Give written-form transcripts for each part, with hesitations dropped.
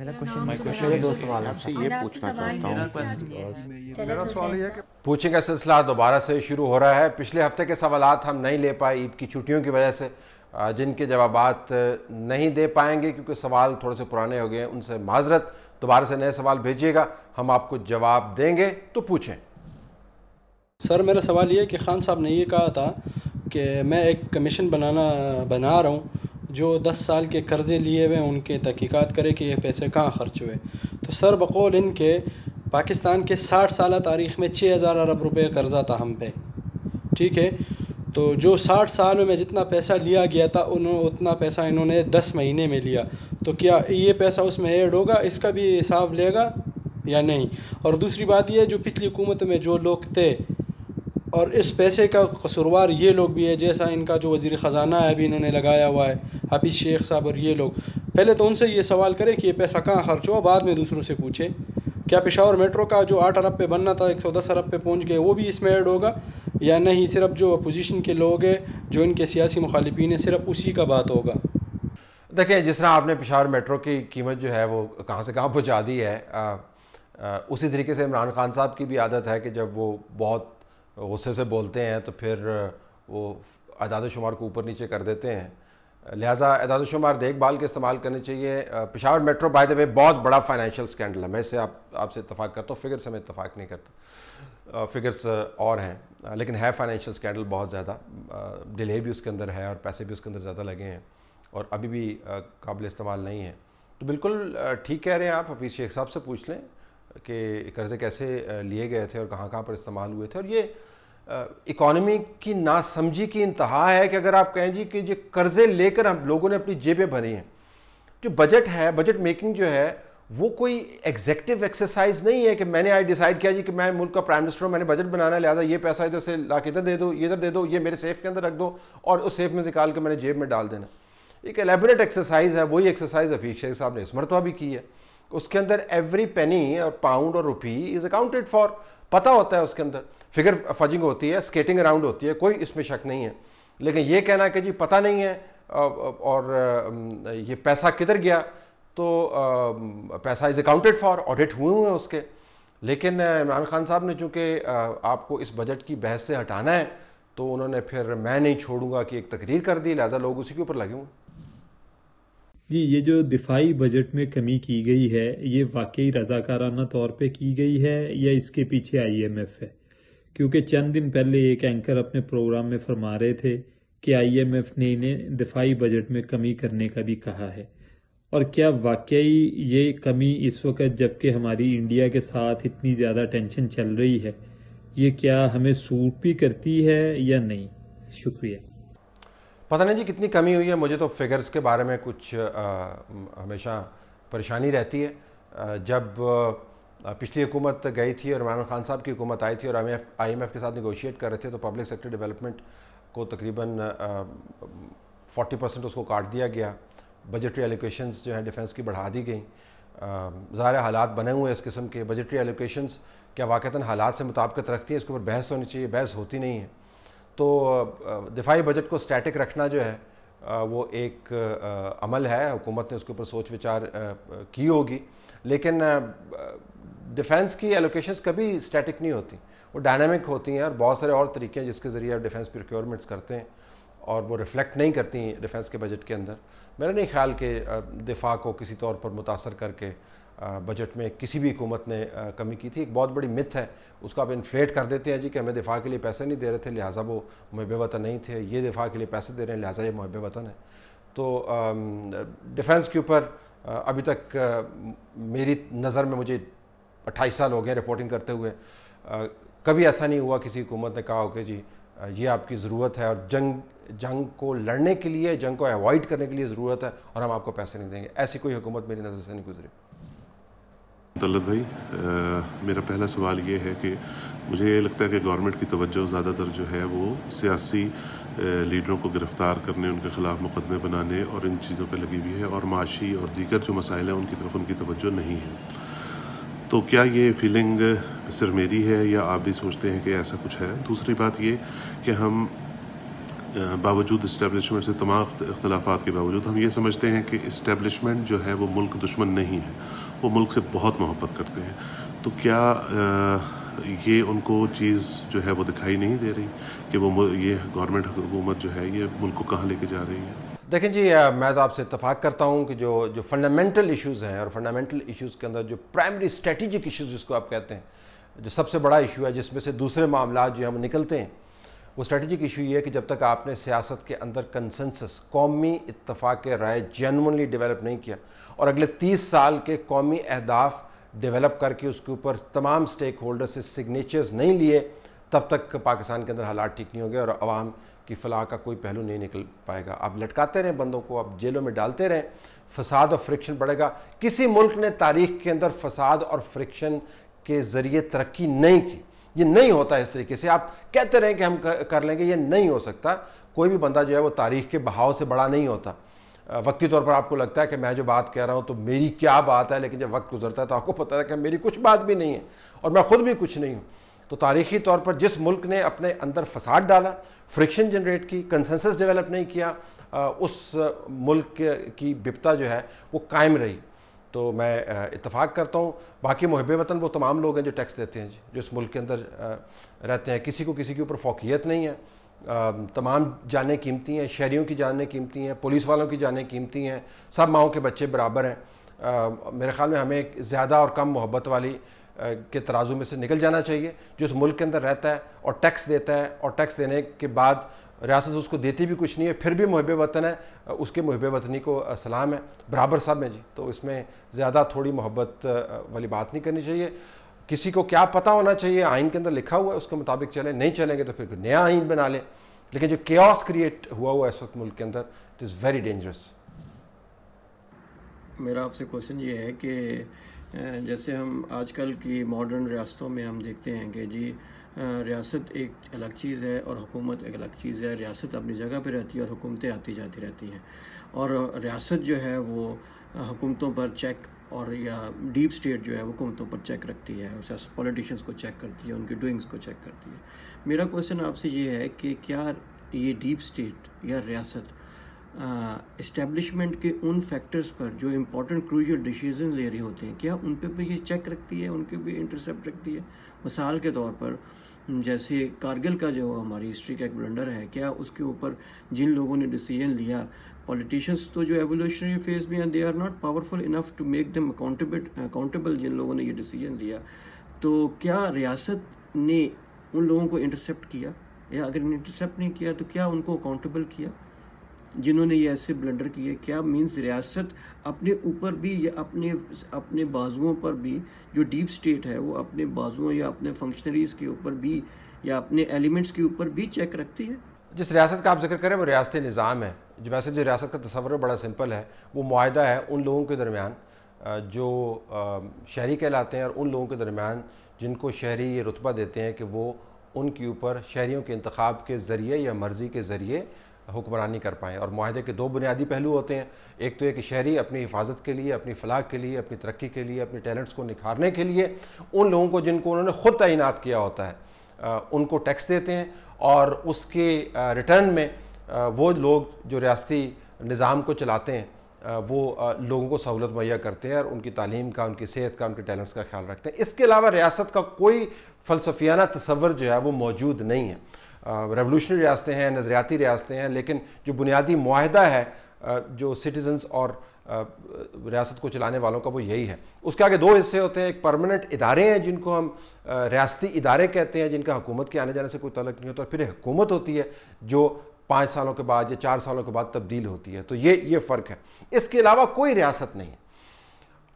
میرا کوشچن دو سوال ہے سر. یہ پوچھنا چاہتا ہوں. میرا سوال یہ ہے کہ پوچھیں کا سلسلہ دوبارہ سے شروع ہو رہا ہے. پچھلے ہفتے کے سوالات ہم نہیں لے پائے عید کی چھٹیوں کی وجہ سے, جن کے جوابات نہیں دے پائیں گے کیونکہ سوال تھوڑے سے پرانے ہو گئے ہیں, ان سے معذرت. دوبارہ سے نئے سوال بھیجیے گا, ہم آپ کو جواب دیں گے, تو پوچھیں. سر میرا سوال یہ ہے کہ خان صاحب نے یہ کہا تھا کہ میں ایک کمیشن بنا رہا ہوں جو 10 سال کے قرضے لیے ہوئے ان کے تحقیقات کرے کہ یہ پیسے کہاں خرچ ہوئے. تو سر بقول ان کے پاکستان کے 60 سالہ تاریخ میں 6000 ارب روپے قرضہ تھا ہم پہ, ٹھیک ہے. تو جو 60 سالوں میں جتنا پیسہ لیا گیا تھا اتنا پیسہ انہوں نے 10 مہینے میں لیا, تو کیا یہ پیسہ اس میں ایڈ ہوگا, اس کا بھی حساب لے گا یا نہیں؟ اور دوسری بات یہ جو پچھلی حکومت میں جو لوگ تھے اور اس پیسے کا قصوروار یہ لوگ بھی ہے, جیسا ان کا جو وزیر خزانہ ہے ابھی انہوں نے لگایا ہوا ہے حفیظ شیخ صاحب, اور یہ لوگ پہلے تو ان سے یہ سوال کرے کہ یہ پیسہ کہاں خرچ ہوا, بعد میں دوسروں سے پوچھے کیا پشاور میٹرو کا جو 8 ارب پہ بننا تھا 110 ارب پہ پہنچ گئے وہ بھی اس میں ایڈ ہوگا یا نہیں؟ صرف جو اپوزیشن کے لوگ ہیں جو ان کے سیاسی مخالفین ہیں صرف اسی کا بات ہوگا. دیکھیں جس طرح آپ نے پشاور میٹرو کی قیمت جو ہے وہ کہاں سے کہاں پہنچا دی ہے, اسی طریقے سے عمران خان صاحب کی بھی عادت ہے کہ جب وہ بہت غصے سے بولتے ہیں تو پھر وہ اعداد و شمار کو اوپر نیچے کر دیتے ہیں. لہٰذا اعداد و شمار دیکھ بھال کے استعمال کرنے چاہیے. پشاور میٹرو بائی دا وے بہت بڑا فائنینشیل سکینڈل ہے, میں اس سے آپ سے اتفاق کرتا ہوں, فگر سے میں اتفاق نہیں کرتا, فگرس اور ہیں لیکن ہے فائنینشیل سکینڈل بہت زیادہ. ڈیلے بھی اس کے اندر ہے اور پیسے بھی اس کے اندر زیادہ لگے ہیں اور ابھی بھی قابل استعمال نہیں ہے. تو بالکل ٹھیک کہہ رہے ہیں آپ, حفیظ شیخ صاحب سے پوچھ لیں کہ قرضے کیسے لیے گئے تھے اور کہاں کہاں پر استعمال ہوئے تھے. اور یہ اکانومی کی ناسمجھی کی انتہا ہے کہ اگر آپ کہیں جی کہ یہ قرضے لے کر ہم لوگوں نے اپنی جیبیں بھری ہیں. جو بجٹ ہے, بجٹ میکنگ جو ہے وہ کوئی ایگزیکٹو ایکسرسائز نہیں ہے کہ میں نے آج ڈیسائیڈ کیا جی کہ میں ملک کا پرائم منسٹر ہوں, میں نے بجٹ بنانا ہے, لہٰذا یہ پیسہ ادھر سے لا کے ادھر دے دو, یہ ادھر دے دو, یہ میرے سیف کے اندر رکھ دو اور اس سیف میں سے نکال کے میں نے جیب میں ڈال دینا. ایک ایلیبوریٹ ایکسرسائز ہے, وہی ایکسرسائز حفیظ شیخ صاحب نے اس مرتبہ بھی کی ہے. اس کے اندر ایوری پینی اور پاؤنڈ اور روپی از اکاؤنٹڈ فار, پتہ ہوتا ہے اس کے اندر, فگر فجنگ ہوتی ہے, اسکیٹنگ اراؤنڈ ہوتی ہے, کوئی اس میں شک نہیں ہے. لیکن یہ کہنا کہ جی پتہ نہیں ہے اور یہ پیسہ کدھر گیا, تو پیسہ از اکاؤنٹڈ فار, آڈٹ ہوئے ہیں اس کے. لیکن عمران خان صاحب نے چونکہ آپ کو اس بجٹ کی بحث سے ہٹانا ہے تو انہوں نے پھر میں نہیں چھوڑوں گا کہ ایک تقریر کر دی, لہٰذا لوگ اسی کے اوپر لگے ہوئے. جی یہ جو دفاعی بجٹ میں کمی کی گئی ہے یہ واقعی رضاکارانہ طور پہ کی گئی ہے یا اس کے پیچھے IMF ہے؟ کیونکہ چند دن پہلے ایک اینکر اپنے پروگرام میں فرما رہے تھے کہ IMF نے انہیں دفاعی بجٹ میں کمی کرنے کا بھی کہا ہے. اور کیا واقعی یہ کمی اس وقت جبکہ ہماری انڈیا کے ساتھ اتنی زیادہ ٹینشن چل رہی ہے, یہ کیا ہمیں سوٹ بھی کرتی ہے یا نہیں؟ شکریہ. پتہ نہیں جی کتنی کمی ہوئی ہے, مجھے تو فگرز کے بارے میں کچھ ہمیشہ پریشانی رہتی ہے. جب پچھلی حکومت گئی تھی اور عمران خان صاحب کی حکومت آئی تھی اور IMF کے ساتھ نیگوشیٹ کر رہے تھے تو پبلک سیکٹر ڈیولپمنٹ کو تقریباً 40% اس کو کاٹ دیا گیا. بجٹری ایلوکیشنز جو ہیں ڈیفنس کی بڑھا دی گئیں. ظاہر حالات بنے ہوئے ہیں اس قسم کے. بجٹری ایلوکیشنز کیا واقعتاً حالات سے مطابقت رکھتی ہیں, اس کے اوپر بحث ہونی چاہیے, بحث ہوتی نہیں ہے. تو دفاعی بجٹ کو سٹیٹک رکھنا جو ہے وہ ایک عمل ہے, حکومت نے اس کے اوپر سوچ وچار کی ہوگی. لیکن ڈیفنس کی ایلوکیشنز کبھی سٹیٹک نہیں ہوتی, وہ ڈائنامک ہوتی ہیں اور بہت سارے اور طریقے ہیں جس کے ذریعے ڈیفنس پروکیورمنٹس کرتے ہیں اور وہ ریفلیکٹ نہیں کرتی ڈیفنس کے بجٹ کے اندر. میرا نہیں خیال کہ دفاع کو کسی طور پر متاثر کر کے بجٹ میں کسی بھی حکومت نے کمی کی تھی. ایک بہت بڑی متھ ہے, اس کو آپ انفلیٹ کر دیتے ہیں جی کہ ہمیں دفاع کے لیے پیسے نہیں دے رہے تھے لہٰذا وہ محب وطن نہیں تھے, یہ دفاع کے لیے پیسے دے رہے ہیں لہٰذا یہ محب وطن ہے. تو ڈیفنس کے اوپر ابھی تک میری نظر میں مجھے 28 سال ہو گئے رپورٹنگ کرتے ہوئے, کبھی ایسا نہیں ہوا کسی حکومت نے کہا ہو کہ جی یہ آپ کی ضرورت ہے اور جنگ کو لڑنے کے لیے, جنگ کو ایوائڈ کرنے کے لیے ضرورت ہے اور ہم آپ کو پیسے نہیں دیں گے. ایسی کوئی حکومت میری نظر سے نہیں گزری. طلعت بھائی, میرا پہلا سوال یہ ہے کہ مجھے یہ لگتا ہے کہ گورنمنٹ کی توجہ زیادہ تر جو ہے وہ سیاسی لیڈروں کو گرفتار کرنے, ان کے خلاف مقدمے بنانے اور ان چیزوں پہ لگی ہوئی ہے, اور معاشی اور دیگر جو مسائل ہیں ان کی طرف ان کی توجہ نہیں ہے. تو کیا یہ فیلنگ صرف میری ہے یا آپ بھی سوچتے ہیں کہ ایسا کچھ ہے؟ دوسری بات یہ کہ ہم باوجود اسٹیبلشمنٹ سے تمام اختلافات کے باوجود ہم یہ سمجھتے ہیں کہ اسٹیبلشمنٹ جو ہے وہ ملک دشمن نہیں ہے، وہ ملک سے بہت محبت کرتے ہیں. تو کیا یہ ان کو چیز جو ہے وہ دکھائی نہیں دے رہی کہ وہ یہ گورنمنٹ حکومت جو ہے یہ ملک کو کہاں لے کے جا رہی ہے؟ دیکھیں جی، میں تو آپ سے اتفاق کرتا ہوں کہ جو فنڈامنٹل ایشوز ہیں، اور فنڈامنٹل ایشوز کے اندر جو پرائمری اسٹریٹجک ایشوز جس کو آپ کہتے ہیں، جو سب سے بڑا ایشو ہے جس میں سے دوسرے معاملات جو ہیں وہ نکلتے ہیں، وہ اسٹریٹجک ایشو یہ ہے کہ جب تک آپ نے سیاست کے اندر کنسنسس، قومی اتفاق رائے جینونلی ڈیولپ نہیں کیا اور اگلے 30 سال کے قومی اہداف ڈیولپ کر کے اس کے اوپر تمام سٹیک ہولڈر سے سگنیچرز نہیں لیے، تب تک پاکستان کے اندر حالات ٹھیک نہیں ہوں گے اور عوام کی فلاح کا کوئی پہلو نہیں نکل پائے گا. آپ لٹکاتے رہیں بندوں کو، آپ جیلوں میں ڈالتے رہیں، فساد اور فرکشن بڑھے گا. کسی ملک نے تاریخ کے اندر فساد اور فرکشن کے ذریعے ترقی نہیں کی. یہ نہیں ہوتا اس طریقے سے. آپ کہتے رہیں کہ ہم کر لیں گے، یہ نہیں ہو سکتا. کوئی بھی بندہ جو ہے وہ تاریخ کے بہاؤ سے بڑا نہیں ہوتا. وقتی طور پر آپ کو لگتا ہے کہ میں جو بات کہہ رہا ہوں تو میری کیا بات ہے، لیکن جب وقت گزرتا ہے تو آپ کو پتہ ہے کہ میری کچھ بات بھی نہیں ہے اور میں خود بھی کچھ نہیں ہوں. تو تاریخی طور پر جس ملک نے اپنے اندر فساد ڈالا، فرکشن جنریٹ کی، کنسنسس ڈیولپ نہیں کیا، اس ملک کی بپتا جو ہے وہ قائم رہی. تو میں اتفاق کرتا ہوں. باقی محب وطن وہ تمام لوگ ہیں جو ٹیکس دیتے ہیں جی، جو اس ملک کے اندر رہتے ہیں. کسی کو کسی کے اوپر فوقیت نہیں ہے. تمام جانیں قیمتی ہیں، شہریوں کی جانیں قیمتی ہیں، پولیس والوں کی جانیں قیمتی ہیں، سب ماؤں کے بچے برابر ہیں. میرے خیال میں ہمیں زیادہ اور کم محبت والی کے ترازو میں سے نکل جانا چاہیے. جو اس ملک کے اندر رہتا ہے اور ٹیکس دیتا ہے اور ٹیکس دینے کے بعد ریاست اس کو دیتی بھی کچھ نہیں ہے، پھر بھی محب وطن ہے، اس کے محب وطنی کو سلام ہے. برابر سب ہیں جی. تو اس میں زیادہ تھوڑی محبت والی بات نہیں کرنی چاہیے. کسی کو کیا پتہ ہونا چاہیے، آئین کے اندر لکھا ہوا ہے اس کے مطابق چلیں. نہیں چلیں گے تو پھر نیا آئین بنا لیں. لیکن جو کیوس کریٹ ہوا ہے اس وقت ملک کے اندر، اٹ از ویری ڈینجرس. میرا آپ سے کوشچن یہ ہے کہ جیسے ہم آج کل کی ماڈرن ریاستوں میں ہم دیکھتے ہیں کہ جی ریاست ایک الگ چیز ہے اور حکومت ایک الگ چیز ہے. ریاست اپنی جگہ پہ رہتی ہے اور حکومتیں آتی جاتی رہتی ہیں، اور ریاست جو ہے وہ حکومتوں پر چیک، اور یا ڈیپ اسٹیٹ جو ہے وہ حکومتوں پر چیک رکھتی ہے، پولیٹیشینس کو چیک کرتی ہے، ان کی ڈوئنگس کو چیک کرتی ہے. میرا کوشچن آپ سے یہ ہے کہ کیا یہ ڈیپ اسٹیٹ یا ریاست اسٹیبلشمنٹ کے ان فیکٹرز پر جو امپورٹنٹ کروشل ڈیسیژن لے رہے ہوتے ہیں، کیا ان پہ بھی یہ چیک رکھتی ہے، ان کے بھی انٹرسپٹ رکھتی ہے؟ مثال کے طور پر جیسے کارگل کا جو ہماری ہسٹری کا ایک بلنڈر ہے، کیا اس کے اوپر جن لوگوں نے ڈیسیجن لیا، پولیٹیشینس تو جو ایولیوشنری فیز میں ہیں، they are not powerful enough to make them accountable, جن لوگوں نے یہ ڈیسیجن لیا، تو کیا ریاست نے ان لوگوں کو انٹرسپٹ کیا؟ یا اگر انٹرسپٹ نہیں کیا تو کیا ان کو اکاؤنٹیبل کیا جنہوں نے یہ ایسے بلنڈر کیے؟ کیا مینز ریاست اپنے اوپر بھی یا اپنے بازوؤں پر بھی، جو ڈیپ سٹیٹ ہے وہ اپنے بازوؤں یا اپنے فنکشنریز کے اوپر بھی یا اپنے ایلیمنٹس کے اوپر بھی چیک رکھتی ہے؟ جس ریاست کا آپ ذکر کریں وہ ریاستی نظام ہے. ویسے جو ریاست کا تصور بڑا سمپل ہے، وہ معاہدہ ہے ان لوگوں کے درمیان جو شہری کہلاتے ہیں اور ان لوگوں کے درمیان جن کو شہری یہ رتبہ دیتے ہیں کہ وہ ان کے اوپر شہریوں کے انتخاب کے ذریعے یا مرضی کے ذریعے حکمرانی کر پائیں. اور معاہدے کے دو بنیادی پہلو ہوتے ہیں. ایک تو یہ کہ شہری اپنی حفاظت کے لیے، اپنی فلاح کے لیے، اپنی ترقی کے لیے، اپنے ٹیلنٹس کو نکھارنے کے لیے ان لوگوں کو جن کو انہوں نے خود تعینات کیا ہوتا ہے ان کو ٹیکس دیتے ہیں، اور اس کے ریٹرن میں وہ لوگ جو ریاستی نظام کو چلاتے ہیں وہ لوگوں کو سہولت مہیا کرتے ہیں اور ان کی تعلیم کا، ان کی صحت کا، ان کے ٹیلنٹس کا خیال رکھتے ہیں. اس کے علاوہ ریاست کا کوئی فلسفیانہ تصور جو ہے وہ موجود نہیں ہے. ریولوشنری ریاستیں ہیں، نظریاتی ریاستیں ہیں، لیکن جو بنیادی معاہدہ ہے جو سٹیزنز اور ریاست کو چلانے والوں کا وہ یہی ہے. اس کے آگے دو حصے ہوتے ہیں. ایک پرماننٹ ادارے ہیں جن کو ہم ریاستی ادارے کہتے ہیں، جن کا حکومت کے آنے جانے سے کوئی تعلق نہیں ہوتا. پھر ایک حکومت ہوتی ہے جو 5 سالوں کے بعد یا 4 سالوں کے بعد تبدیل ہوتی ہے. تو یہ فرق ہے. اس کے علاوہ کوئی ریاست نہیں ہے.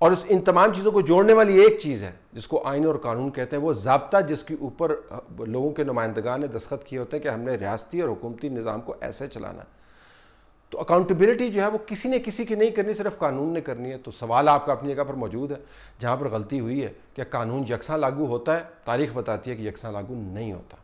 اور ان تمام چیزوں کو جوڑنے والی ایک چیز ہے جس کو آئین اور قانون کہتے ہیں، وہ ضابطہ جس کے اوپر لوگوں کے نمائندگان نے دستخط کیے ہوتے ہیں کہ ہم نے ریاستی اور حکومتی نظام کو ایسے چلانا ہے. تو اکاؤنٹیبلٹی جو ہے وہ کسی نے کسی کی نہیں کرنی، صرف قانون نے کرنی ہے. تو سوال آپ کا اپنی جگہ پر موجود ہے. جہاں پر غلطی ہوئی ہے کہ قانون یکساں لاگو ہوتا ہے، تاریخ بتاتی ہے کہ یکساں لاگو نہیں ہوتا.